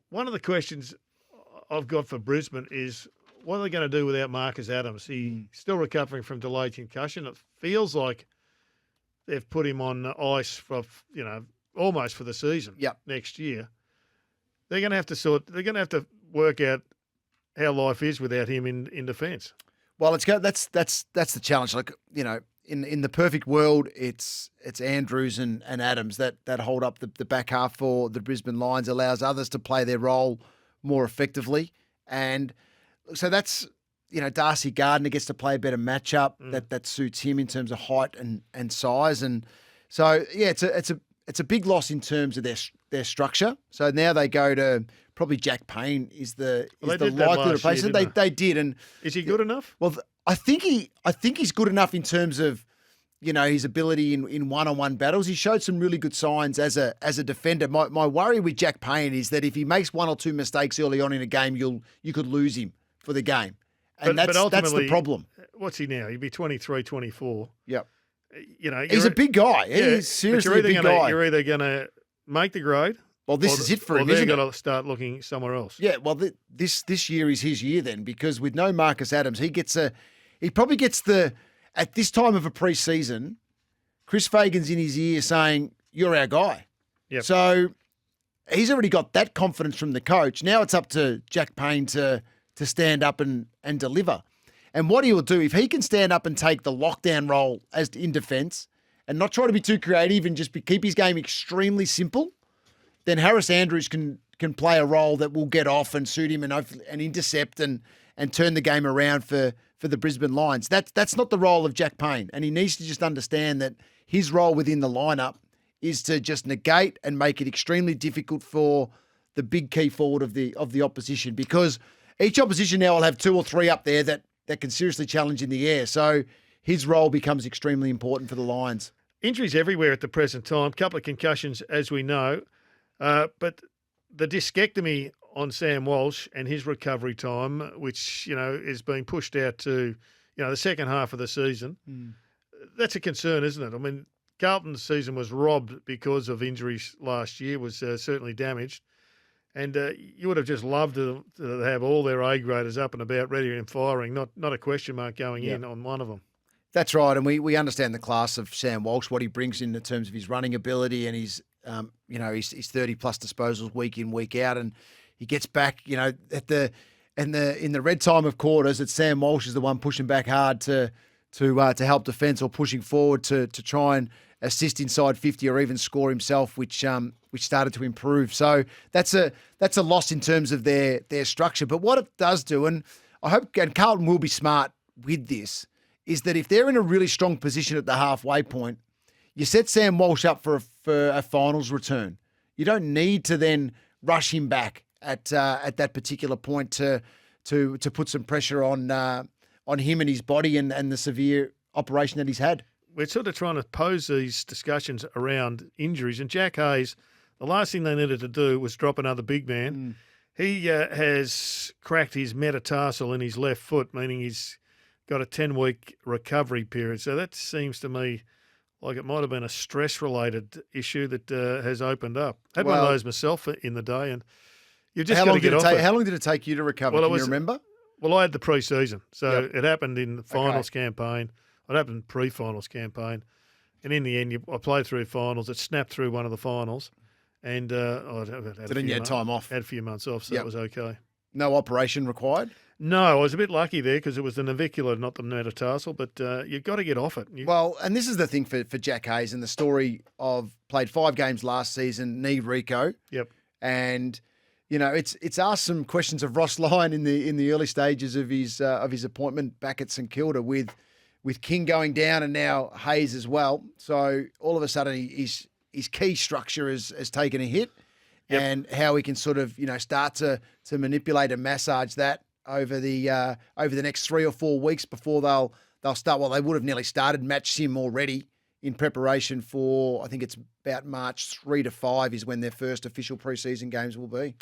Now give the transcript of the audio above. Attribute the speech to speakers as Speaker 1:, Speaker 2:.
Speaker 1: one of the questions I've got for Brisbane is what are they going to do without Marcus Adams? He's still recovering from delayed concussion. It feels like they've put him on ice for, almost for the season next year. They're going to have to work out how life is without him in defence.
Speaker 2: Well, that's the challenge. Like, in the perfect world, it's Andrews and Adams that hold up the back half for the Brisbane Lions, allows others to play their role more effectively. And so that's, Darcy Gardner gets to play a better matchup that suits him in terms of height and size. And so, yeah, it's a big loss in terms of their structure. So now they go to probably Jack Payne is the likely replacement. They did. And
Speaker 1: is he good enough?
Speaker 2: Well, I think he's good enough in terms of, his ability in one-on-one battles. He showed some really good signs as a defender. My worry with Jack Payne is that if he makes one or two mistakes early on in a game, you could lose him for the game. And that's the problem.
Speaker 1: What's he now? He'd be 23, 24.
Speaker 2: Yep. He's a big guy. He's seriously a big guy.
Speaker 1: You're either going to make the grade.
Speaker 2: Well, this is it for him,
Speaker 1: isn't
Speaker 2: isn't
Speaker 1: it?
Speaker 2: Or
Speaker 1: they're going to start looking somewhere else.
Speaker 2: Yeah, well, this year is his year then, because with no Marcus Adams, he probably gets at this time of a pre-season, Chris Fagan's in his ear saying, "You're our guy."
Speaker 1: Yep.
Speaker 2: So he's already got that confidence from the coach. Now it's up to Jack Payne to stand up and deliver. And what he will do, if he can stand up and take the lockdown role as in defence and not try to be too creative and just keep his game extremely simple, then Harris Andrews can play a role that will get off and suit him and intercept and turn the game around for the Brisbane Lions. That's not the role of Jack Payne, and he needs to just understand that his role within the lineup is to just negate and make it extremely difficult for the big key forward of the opposition, because each opposition now will have two or three up there that can seriously challenge in the air. So his role becomes extremely important for the Lions.
Speaker 1: Injuries everywhere at the present time. Couple of concussions, as we know. But the discectomy on Sam Walsh and his recovery time, which, is being pushed out to, the second half of the season, that's a concern, isn't it? I mean, Carlton's season was robbed because of injuries last year, was certainly damaged. And you would have just loved to have all their A-graders up and about, ready and firing, not a question mark going in on one of them.
Speaker 2: That's right, and we understand the class of Sam Walsh, what he brings in terms of his running ability and his 30-plus disposals week in, week out, and he gets back, in the red time of quarters, that Sam Walsh is the one pushing back hard to help defence or pushing forward to try and assist inside 50 or even score himself, which started to improve. So that's a loss in terms of their structure. But what it does do, and I hope and Carlton will be smart with this, is that if they're in a really strong position at the halfway point, you set Sam Walsh up for a finals return. You don't need to then rush him back at that particular point to put some pressure on him and his body and the severe operation that he's had.
Speaker 1: We're sort of trying to pose these discussions around injuries, and Jack Hayes, the last thing they needed to do was drop another big man. He has cracked his metatarsal in his left foot, meaning he's got a 10-week recovery period. So that seems to me like it might have been a stress-related issue that has opened up. Had one of those myself in the day, and you've just got to get off it.
Speaker 2: How long did it take you to recover? Can you remember?
Speaker 1: Well, I had the pre-season, so it happened in the finals campaign. It happened pre-finals campaign, and in the end, I played through finals. It snapped through one of the finals, and
Speaker 2: you had time off.
Speaker 1: Had a few months off, so that was okay.
Speaker 2: No operation required?
Speaker 1: No, I was a bit lucky there because it was the navicular, not the metatarsal, but you've got to get off it.
Speaker 2: Well, and this is the thing for Jack Hayes and the story of played 5 games last season, knee Rico.
Speaker 1: Yep.
Speaker 2: And, it's asked some questions of Ross Lyon in the early stages of his appointment back at St Kilda with King going down and now Hayes as well. So all of a sudden his key structure has taken a hit. Yep. And how he can sort of, start to manipulate and massage that over the next 3 or 4 weeks before they'll start. Well, they would have nearly started match sim already in preparation for, I think it's about March 3 to 5 is when their first official preseason games will be.